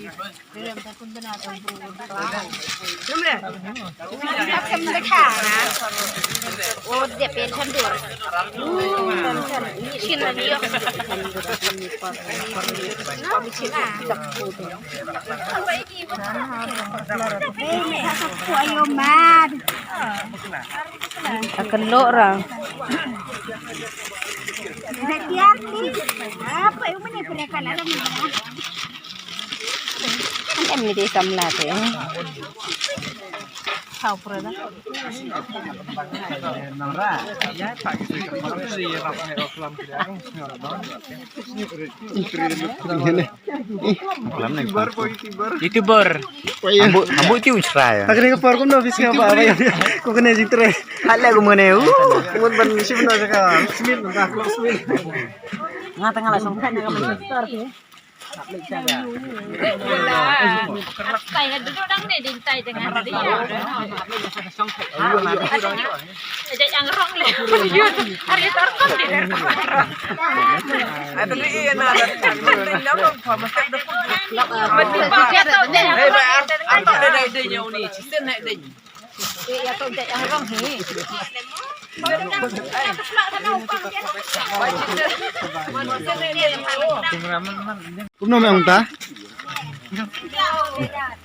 ไม่ข่าวนะโอ้เดี๋ยวเป็นฉันเดือดชิ้นละนี้มีชิ้นอ่ะจับปูตัวโยมา akan lo orang hati-hati apa yang mana mereka lalu kan em ni samlat ya tahu pernah YouTuber. Ambo ti usra ya. Akhirnya kepar ko na fiska ba ba yan. Ko kena jitre. Hala ko mene. Kumot ban sip na saka. Smil na ka smil. Nga tanga la song kan ka man. tay là đứa đắng này đình tay chẳng hạn đấy jadi yang rong nih hari tarkam di Ada li na ada. Ada dai nyau ni. Cisen naik dai. ya tuh yang rong nih Kum no meong ta?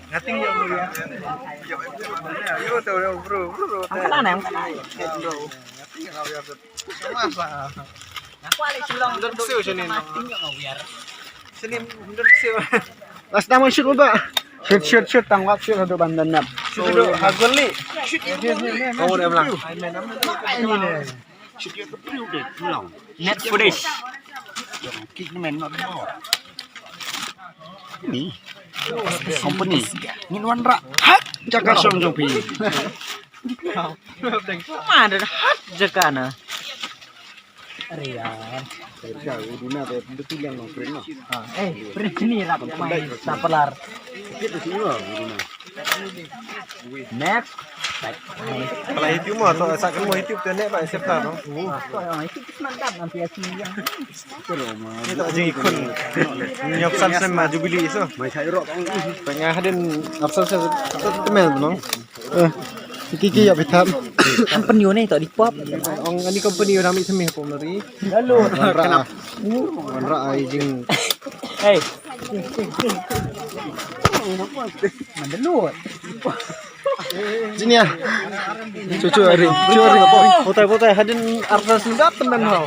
Ngating yo ya. Yo to bro. apa nang Last time shoot mo ba? Shoot tangwat shoot ada bandan nap. Shoot hagoli. Oh dia bilang. Shoot dia kepriu deh, bilang. Net footage. Kick men not more. Ni. Company. Nginwan ra. Hak jaga som jong pi. Mana dah hat jakana. Jauh dunia tu betul yang nak print. Print ni lah pemain sapelar. Kita sini lah dunia. Next. Kalau YouTube mah tu asalkan mau YouTube tu nak baik serta tu. Itu mantap nanti aslinya. Ini tak jadi ikut. Nyok sam maju beli itu. Mai cai rok. Pengen hadin absen saya temen tu nong. Kiki ya betam. Company ni tak dipop. Ong ani company orang mi semih pom dari. Lalu Kenapa? Ra ai jing. Hey. Mana lu? Sini ya. Cucu hari apa? Potai hadin absen sudah temen hau.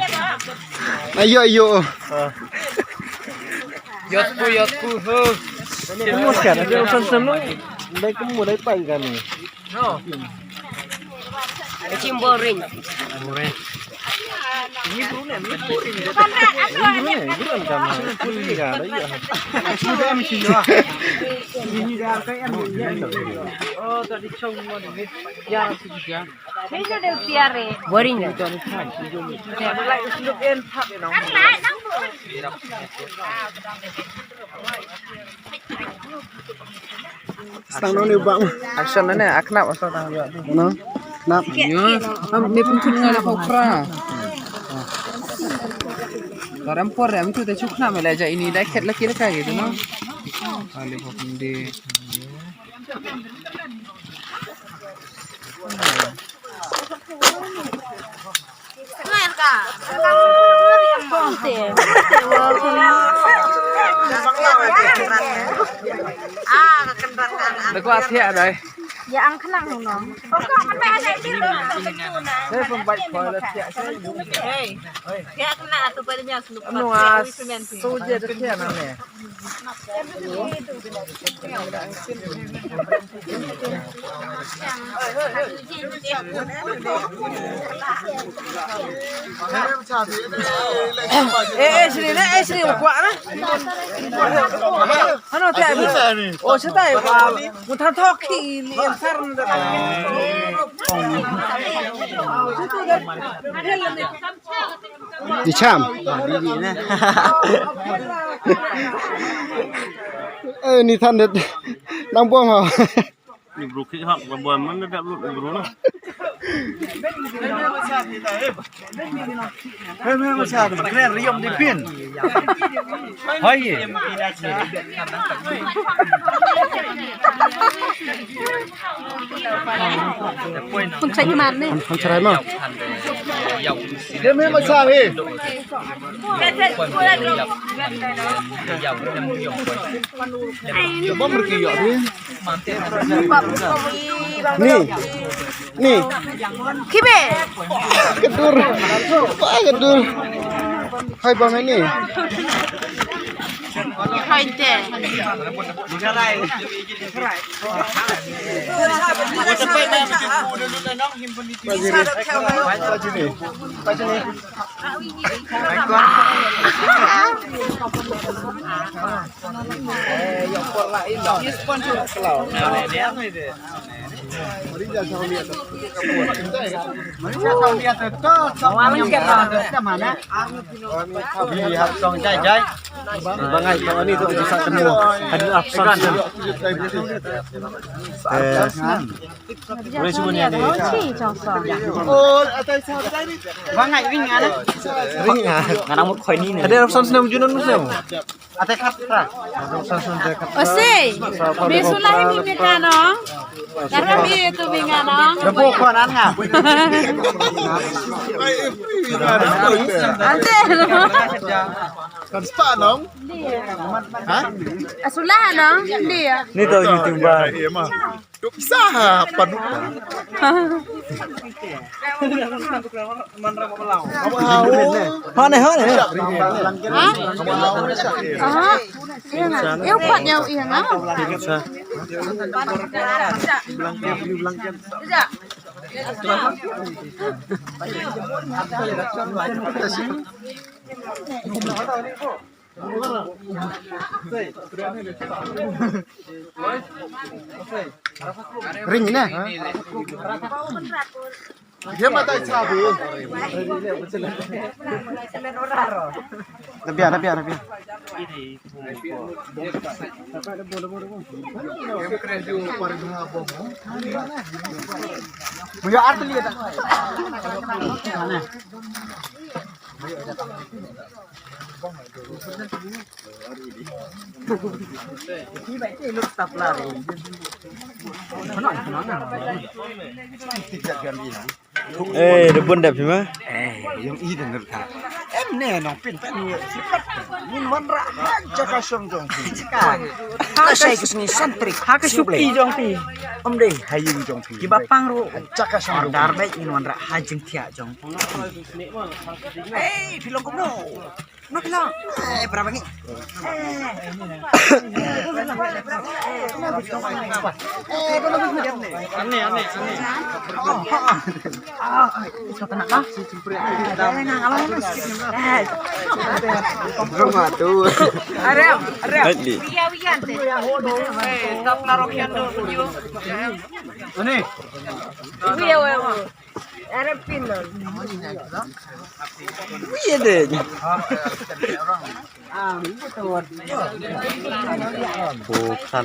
Ayo. Yotku. Kamu sekarang ada absen semua. Baik kamu mulai pagi kami. No. cimboring Ini bulan kami. Pulih kan? Iya. Sudah mesti ya. Ini dah kayak oh tadi cong mau ni. Ya sudah. ini udah tiare boring ya Mulai uslup en tap ya. Stang ni bang. Action ni aknap asal tang buat tu. No. Nap. Ya, ni pun kun ngala kokra. Garam por ram tu te chukna mela ja ini dah khet laki laka gitu no. Ale pokinde. Mer kak Deku athia dai. ya ang kenang nong kok kan ada di Saya pembaik kuala athia saya. ya kena tuh padanya Anu as soje de athia na ne. Sini kuat na. Ano tayo? Oh, siya tayo. Mutan toki ni sarn da. Di cham. Ni than det. Nang bom ha. Ni bro kik hak buat mana dah bro bro nah. Macam keren riom di pin. Hai. Con trai như màn này. Con trai mà. Dia macam ni. Bom berkiyo ni. Ni. Kibe. Kedur. Apa kedur? Hai bang ini. Kainte. Lihat song jai. Bangai kalau ini tu bisa ketemu. Ada absen. Boleh cuba ni ada. Oh, atas sana ni. Bangai ring ana. Ring ah. Nggak namut koi ni. Ada absen senang junan muslim. Atas katra. Absen senang dekat. Ose. Besula himi meka nong. Karena bi itu binga nong. Debu konan ha. Ante. Kan spa nong. Hah? Asulah nong. Dia. Ni tahu YouTuber. Iya mah. Duk sah padu. Hane. Hah? Iya nggak? Iya kuatnya iya nggak? Ring ni. Dia mata cabe. Biar. Punya art lihat. Depan đẹp chứ má? Yang i dengar ka. Em ne nong pin pen ni. Min manra jaka som jong. Ha sai kusni santri. Ha ka supi jong pi. Om dei hayung jong pi. Ki bapang ro jaka som dar baik min manra ha jeng tia jong. Filong ko no. No filong. Berapa ni? Rumah tu. Arem. Wiyan te. Tap larokian do video. Ini. Wiya. Arab pinon. Iya deh. Bukan.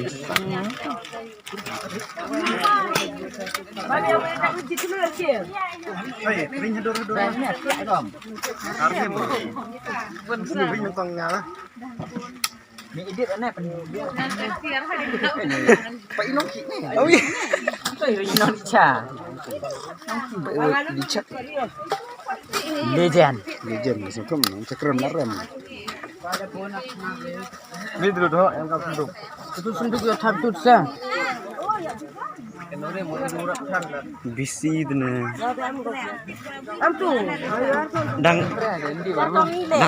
Ring hedor. Karena ring tengah lah. Ni edit ana pen. Pak Inong ki ni. Oh iya. Inong cha. Dicek. Legend. Masuk ke mana? Cekram laram. Ni dulu doh yang kau sunduk. Itu sunduk yo thap tut sa. Bisi tu ni. Amtu. Dang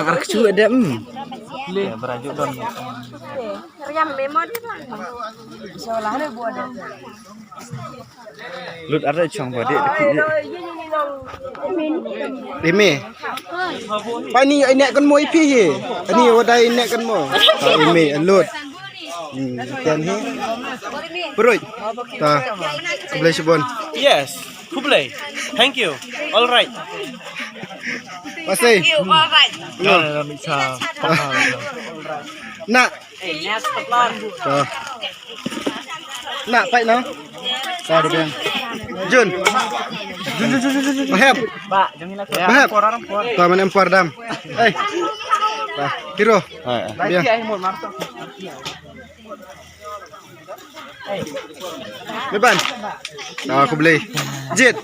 arcu ada Le berajuk don. Riam memang dia lah. Seolah ada buat dia. Lut ada chong buat dia. Demi. Pai ni ai nek kan mo ipi ye. Ani wadai nek kan mo. Demi lut. Kan ni. Perut. Ta. Kublai Shibon. Yes, Kublai. Thank you. All right. Pasai. No, bisa. Nak. Nak pai no. Ka dia. Jun. Bahab. Pak, jangan lakukan. Bahab. Orang Ta man empor dam. Ba, hiro. Dia. Beban. Aku beli. Jit.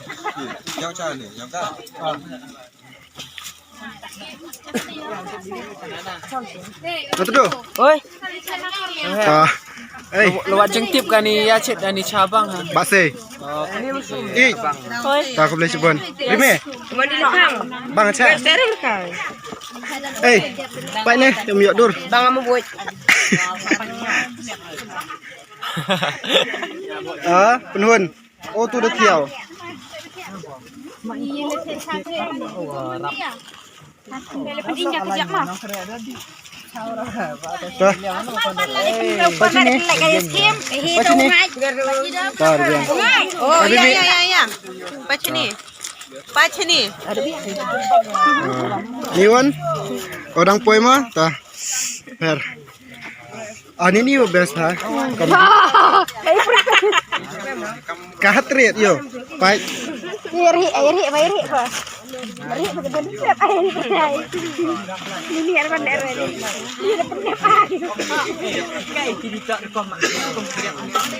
Betul tu? Oi, Luat jengtip kan ni ya cik dan ni cabang ha. Bakse. Tak aku beli sebon. Rime. Bang Aceh. Pak ni yang miok dur. Bang amu buat. Penhun. Oh tu dah kiau. Oh ya. Baca ni. Niwan. Orang poi mah ta. Per. Ni best ha. Kahatret yo. Pai. Iri. Ini ada bandar ini.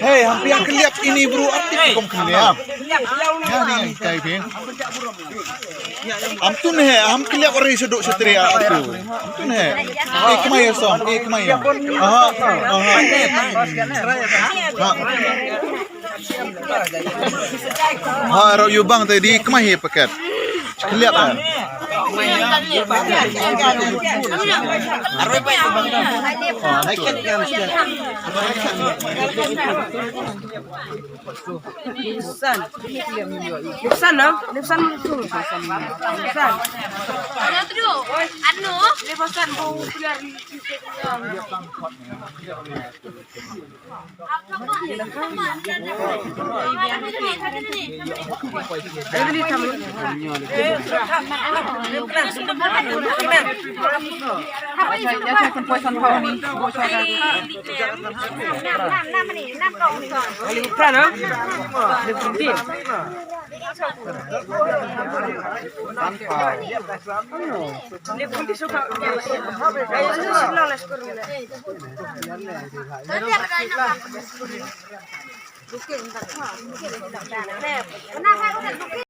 Hei, hampir yang keliap ini bro, arti kom keliap. Ya ni kai pin. Am tu ne, am keliap orang seduk setria aku. Tu ne. Kemaya som, kemaya. Ro yu bang tadi kemaya paket. Keliap kan? Lipsan no? Lipsan tu. Lipsan. Ano tu? Ano? Lipsan bu kuliah.